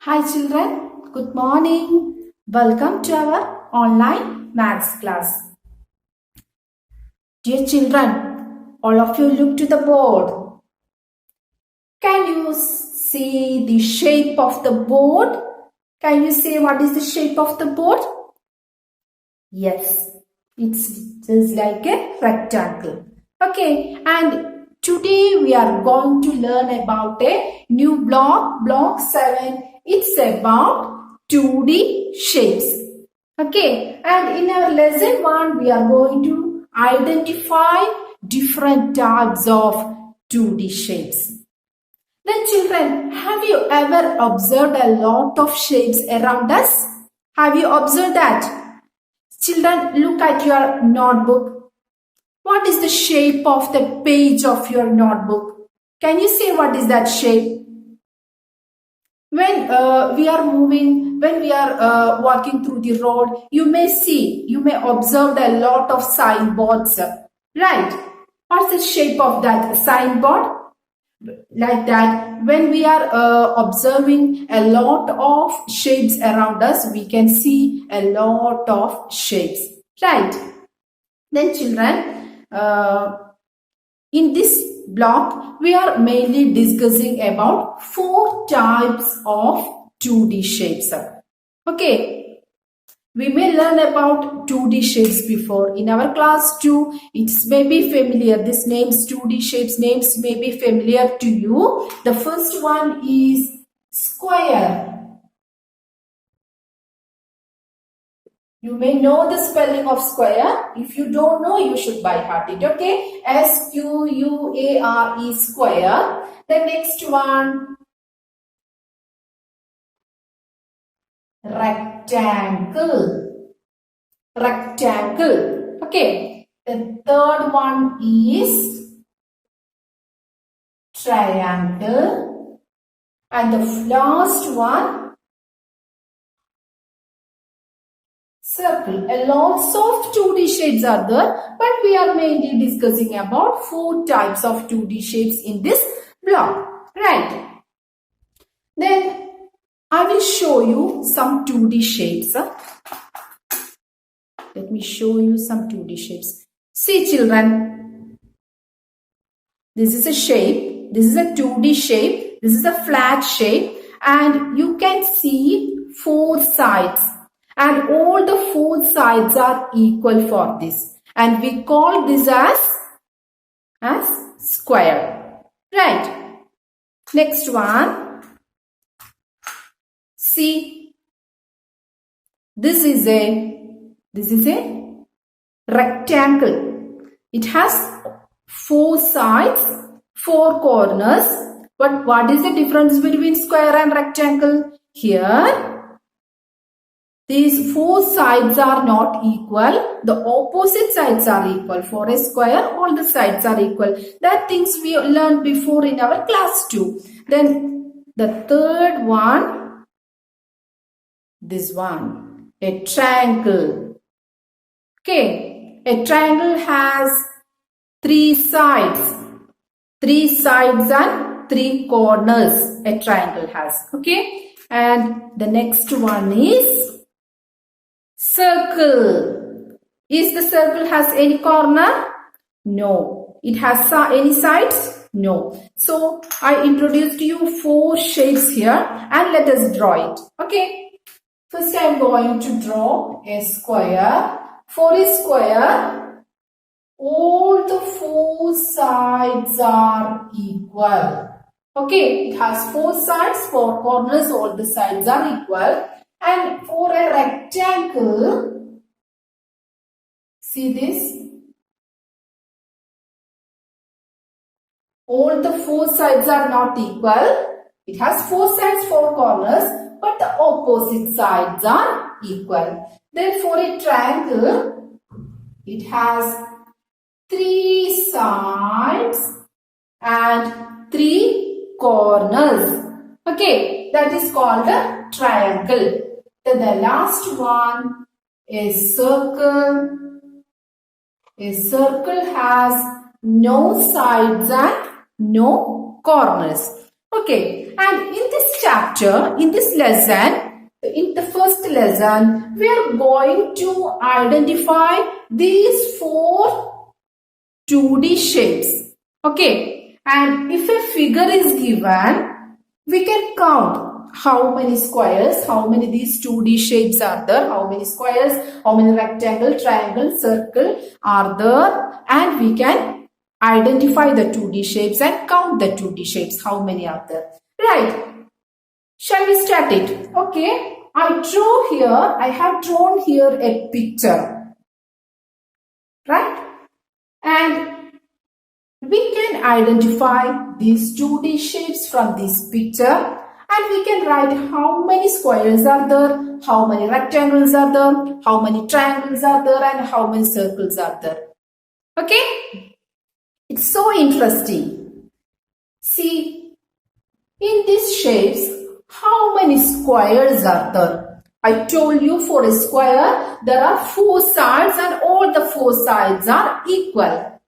Hi children, good morning. Welcome to our online maths class. Dear children, all of you look to the board. Can you see the shape of the board? Can you say what is the shape of the board? Yes, it's just like a rectangle. Okay, and today we are going to learn about a new block 7. It's about 2D shapes. Okay, and in our lesson 1, we are going to identify different types of 2D shapes. Then children, have you ever observed a lot of shapes around us? Have you observed that? Children, look at your notebook. What is the shape of the page of your notebook? Can you say what is that shape? When we are moving, when we are walking through the road, you may observe a lot of signboards, right? What's the shape of that signboard? Like that, when we are observing a lot of shapes around us, we can see a lot of shapes, right? Then children, in this block, we are mainly discussing about 4 types of 2D shapes. Okay, we may learn about 2D shapes before. In our class 2, it's may be familiar. This names 2D shapes names may be familiar to you. The first one is square. You may know the spelling of square. If you don't know, you should by heart it. Okay. S-Q-U-A-R-E, square. The next one, rectangle. Rectangle. Okay. The third one is triangle. And the last one, circle. A lots of 2D shapes are there, but we are mainly discussing about 4 types of 2D shapes in this block. Right. Then I will show you some 2D shapes. Let me show you some 2D shapes. See children, this is a shape. This is a 2D shape. This is a flat shape, and you can see 4 sides. And all the 4 sides are equal for this. And we call this as square. Right. Next one. See. This is a rectangle. It has 4 sides, 4 corners. But what is the difference between square and rectangle? Here, these 4 sides are not equal. The opposite sides are equal. For a square, all the sides are equal. That things we learned before in our class 2. Then the third one, this one, a triangle. Okay, a triangle has 3 sides. 3 sides and 3 corners a triangle has. Okay, and the next one is circle. Is the circle has any corner? No. It has any sides? No. So I introduced you 4 shapes here, and let us draw it. Okay. First I am going to draw a square. For a square, all the 4 sides are equal. Okay. It has 4 sides, 4 corners, all the sides are equal. And for a rectangle, see this? All the 4 sides are not equal. It has 4 sides, 4 corners, but the opposite sides are equal. Then for a triangle, it has 3 sides and 3 corners. Okay, that is called a triangle. Then the last one is circle. A circle has no sides and no corners. Okay, and in this chapter, in this lesson, in the first lesson, we are going to identify these four 2D shapes. Okay, and if a figure is given, we can count how many squares, how many these 2D shapes are there, how many squares, how many rectangle, triangle, circle are there, and we can identify the 2D shapes and count the 2D shapes, how many are there. Right, shall we start it? Okay, I have drawn here a picture, right? And we can identify these 2D shapes from this picture, and we can write how many squares are there, how many rectangles are there, how many triangles are there, and how many circles are there. Okay? It's so interesting. See, in these shapes, how many squares are there? I told you for a square, there are four sides and all the four sides are equal.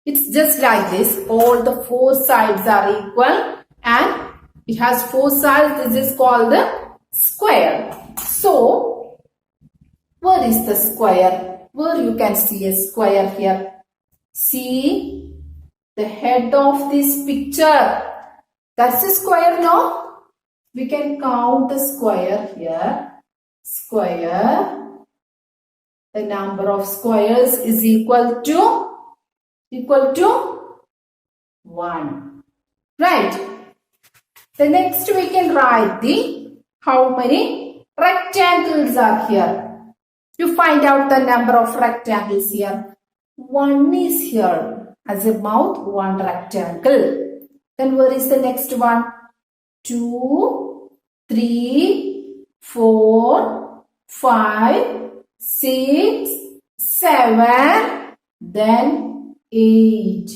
It's just like this. All the four sides are equal and it has four sides. This is called the square. So, where is the square? Where you can see a square here. See the head of this picture. That's a square, no? We can count the square here. Square. The number of squares is equal to 1. Right. The next we can write the how many rectangles are here. You find out the number of rectangles here. 1 is here. As a mouth, 1 rectangle. Then where is the next one? 2, 3, 4, 5, 6, 7, then 8.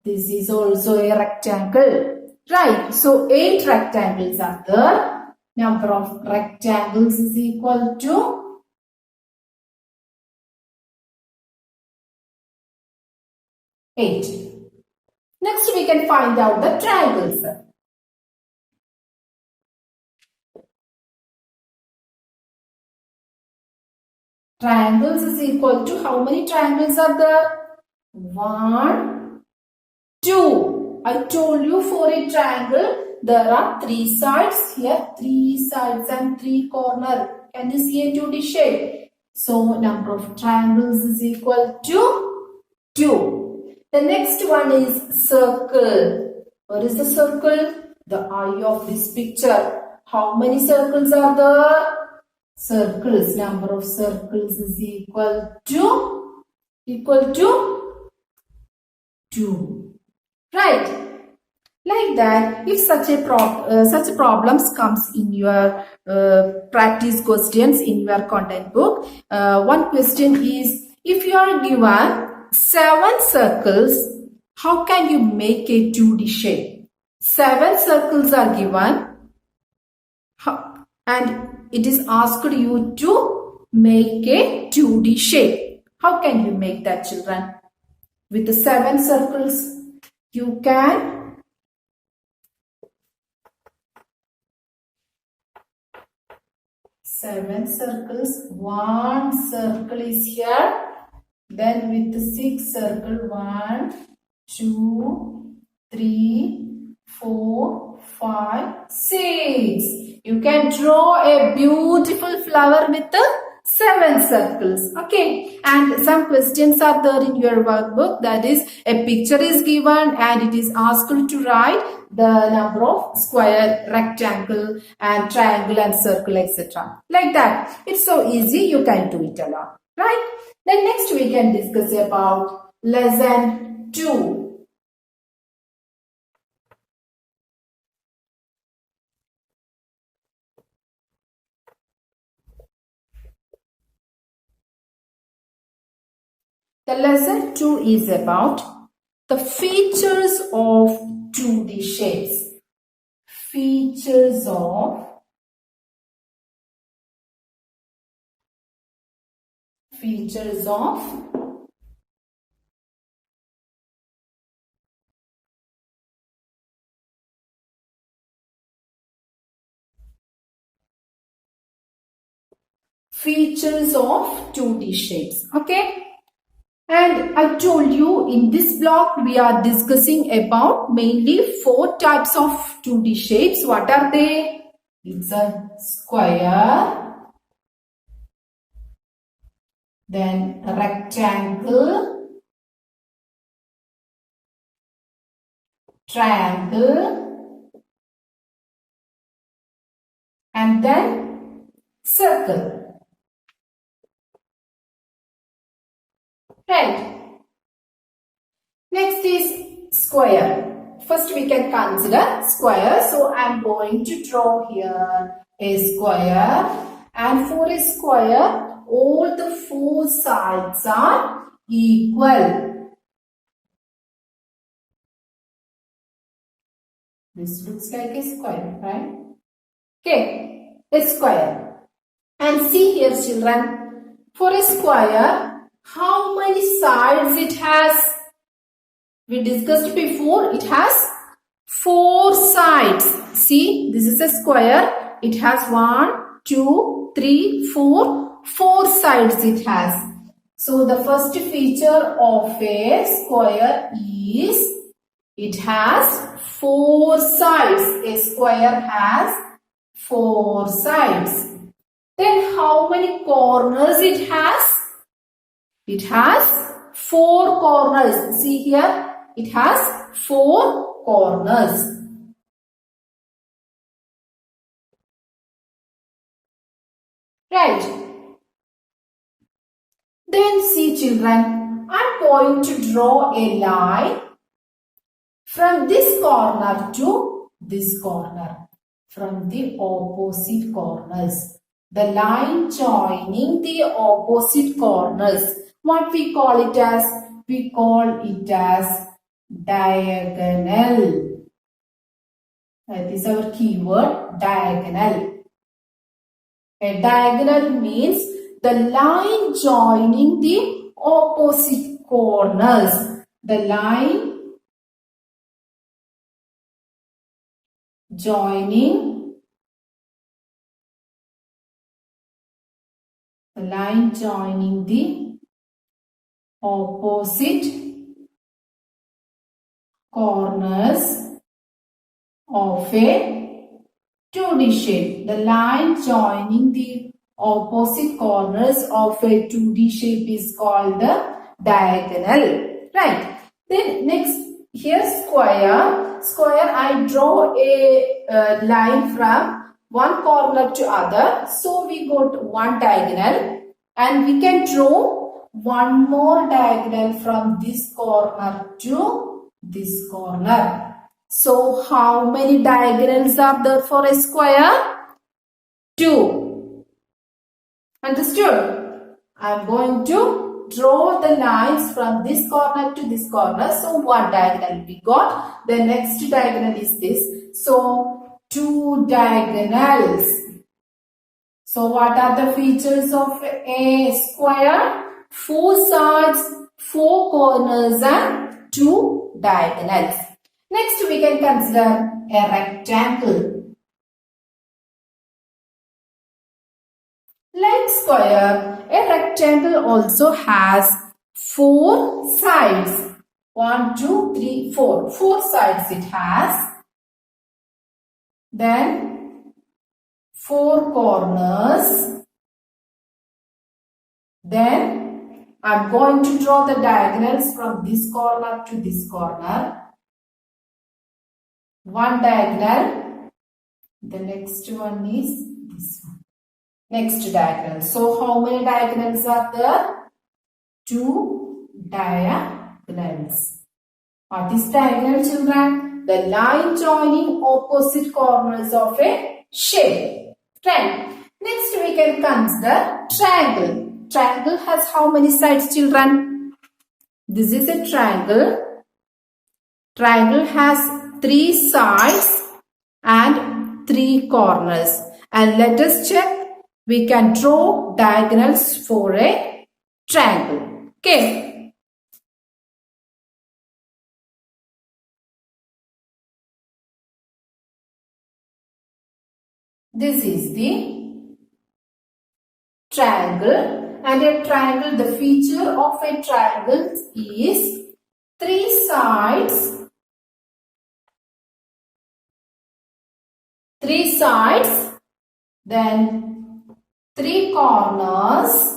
This is also a rectangle. Right. So 8 rectangles are there. Number of rectangles is equal to 8. Next we can find out the triangles. Triangles is equal to how many triangles are there? 1, 2. I told you for a triangle there are 3 sides. Here 3 sides and 3 corners. Can you see a 2D shape? So number of triangles is equal to 2. The next one is circle. What is the circle? The eye of this picture. How many circles are there? Circles. Number of circles is equal to 2. Right. Like that, if such problems comes in your practice questions in your content book, one question is, if you are given 7 circles, how can you make a 2D shape? 7 circles are given and it is asked you to make a 2D shape. How can you make that, children? With the 7 circles, you can seven circles. One circle is here. Then with the 6 circle, 1, 2, 3, 4, 5, 6. You can draw a beautiful flower with the 7 circles. Okay. And some questions are there in your workbook. That is, a picture is given and it is asked to write the number of square, rectangle and triangle and circle, etc. Like that. It's so easy. You can do it alone. Right? Then next we can discuss about lesson 2. The lesson 2 is about the features of 2D shapes. Features of features of 2D shapes. Okay. And I told you in this block we are discussing about mainly 4 types of 2D shapes. What are they? It's a square, then a rectangle, triangle, and then circle. Right. Next is square. First we can consider square. So I am going to draw here a square. And for a square, all the 4 sides are equal. This looks like a square, right? Okay, a square. And see here children, for a square, how many sides it has? We discussed before, it has 4 sides. See, this is a square. It has 1, 2, 3, 4. 4 sides it has. So the first feature of a square is it has 4 sides. A square has 4 sides. Then how many corners it has? It has 4 corners. See here. It has 4 corners. Right. Then see children, I am going to draw a line from this corner to this corner. From the opposite corners. The line joining the opposite corners. What we call it as? We call it as diagonal. That is our keyword, diagonal. A diagonal means the line joining the opposite corners. The line joining the opposite corners of a 2D shape. The line joining the opposite corners of a 2D shape is called the diagonal. Right. Then next, here square. Square, I draw a line from one corner to other. So we got one diagonal. And we can draw one more diagonal from this corner to this corner. So how many diagonals are there for a square? 2. Understood? I am going to draw the lines from this corner to this corner. So one diagonal we got. The next diagonal is this. So 2 diagonals. So what are the features of a square? 4 sides, 4 corners and 2 diagonals. Next we can consider a rectangle. Like square, a rectangle also has 4 sides. 1, 2, 3, 4. 4 sides it has. Then 4 corners. Then I am going to draw the diagonals from this corner to this corner. One diagonal. The next one is this one. Next diagonal. So how many diagonals are there? 2 diagonals. What is diagonal, children? The line joining opposite corners of a shape. Right. Next we can consider triangle. Triangle has how many sides, children? This is a triangle. Triangle has 3 sides and 3 corners. And let us check. We can draw diagonals for a triangle. Okay. This is the triangle, and a triangle, the feature of a triangle is three sides, then three corners.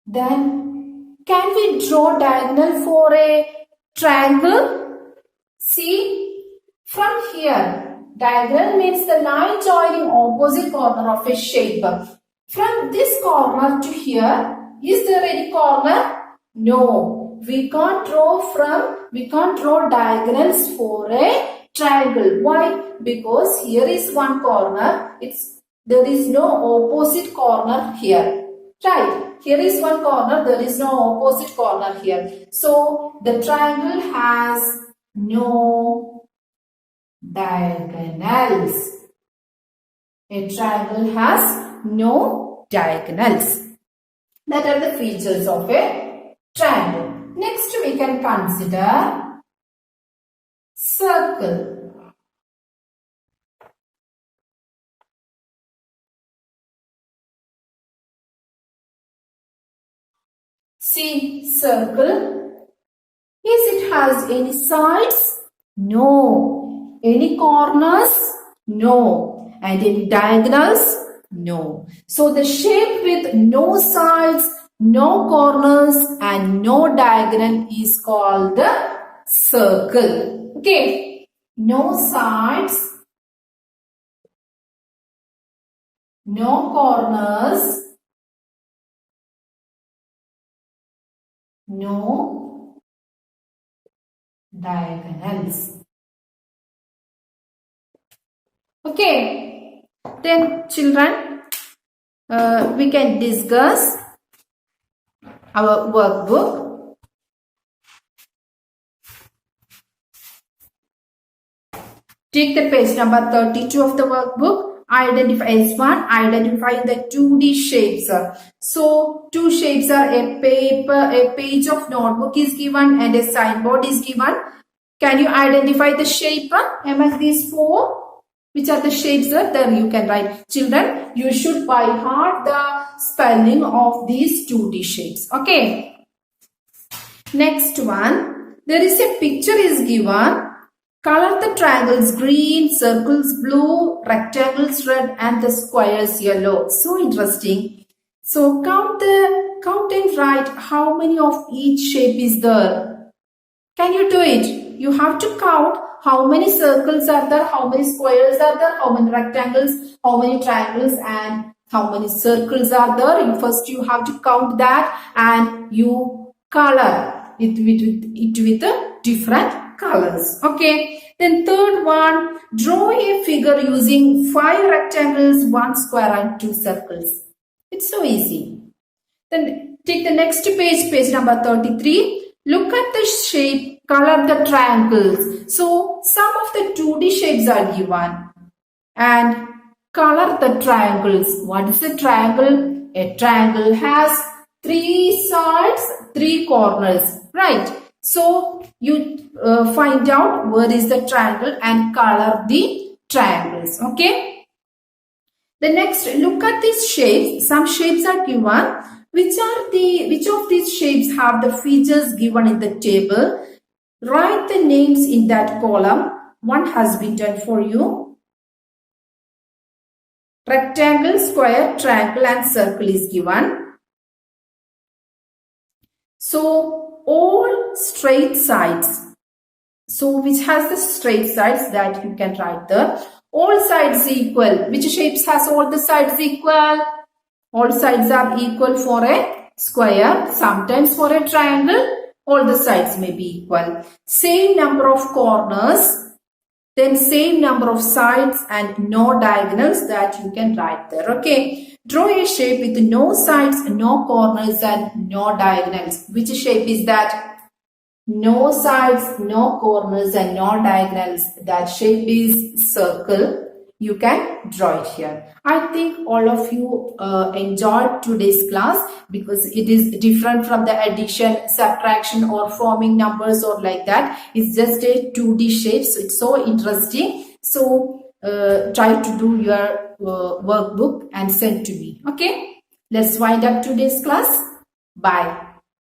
Then can we draw diagonal for a triangle? See, from here, diagonal means the line joining opposite corner of a shape. From this corner to here, is there any corner? No, we can't draw diagonals for a triangle. Why? Because here is one corner. There is no opposite corner here. Right, here is one corner, there is no opposite corner here. So, the triangle has no diagonals. A triangle has no diagonals. That are the features of a triangle. Next, we can consider circle. See, circle. Yes, it has any sides? No. Any corners? No. And any diagonals? No. So, the shape with no sides, no corners and no diagonal is called the circle. Okay. No sides, no corners, no diagonals. Okay, then children, we can discuss our workbook. Take the page number 32 of the workbook. Identify S1, identifying the 2D shapes. So, two shapes are a page of notebook is given and a signboard is given. Can you identify the shape among these four? Which are the shapes? There you can write. Children, you should by heart the spelling of these 2D shapes. Okay. Next one, there is a picture is given. Color the triangles green, circles blue, rectangles red and the squares yellow. So interesting. So count and write how many of each shape is there. Can you do it? You have to count how many circles are there, how many squares are there, how many rectangles, how many triangles and how many circles are there. First you have to count that and you color it with different colors. Okay. Then third one, draw a figure using 5 rectangles, 1 square and 2 circles. It's so easy. Then take the next page, page number 33. Look at the shape, color the triangles. So some of the 2D shapes are given. And color the triangles. What is a triangle? A triangle has 3 sides, 3 corners. Right. So, you find out where is the triangle and color the triangles. Okay. The next, look at these shapes. Some shapes are given. Which of these shapes have the features given in the table? Write the names in that column. One has been done for you. Rectangle, square, triangle and circle is given. So, all straight sides. So, which has the straight sides that you can write there. All sides equal. Which shapes has all the sides equal? All sides are equal for a square. Sometimes for a triangle, all the sides may be equal. Same number of corners. Then same number of sides and no diagonals that you can write there. Okay. Draw a shape with no sides, no corners and no diagonals. Which shape is that? No sides, no corners and no diagonals. That shape is circle. You can draw it here. I think all of you enjoyed today's class because it is different from the addition, subtraction or forming numbers or like that. It's just a 2D shape. So it's so interesting. So try to do your workbook and send to me. Okay. Let's wind up today's class. Bye.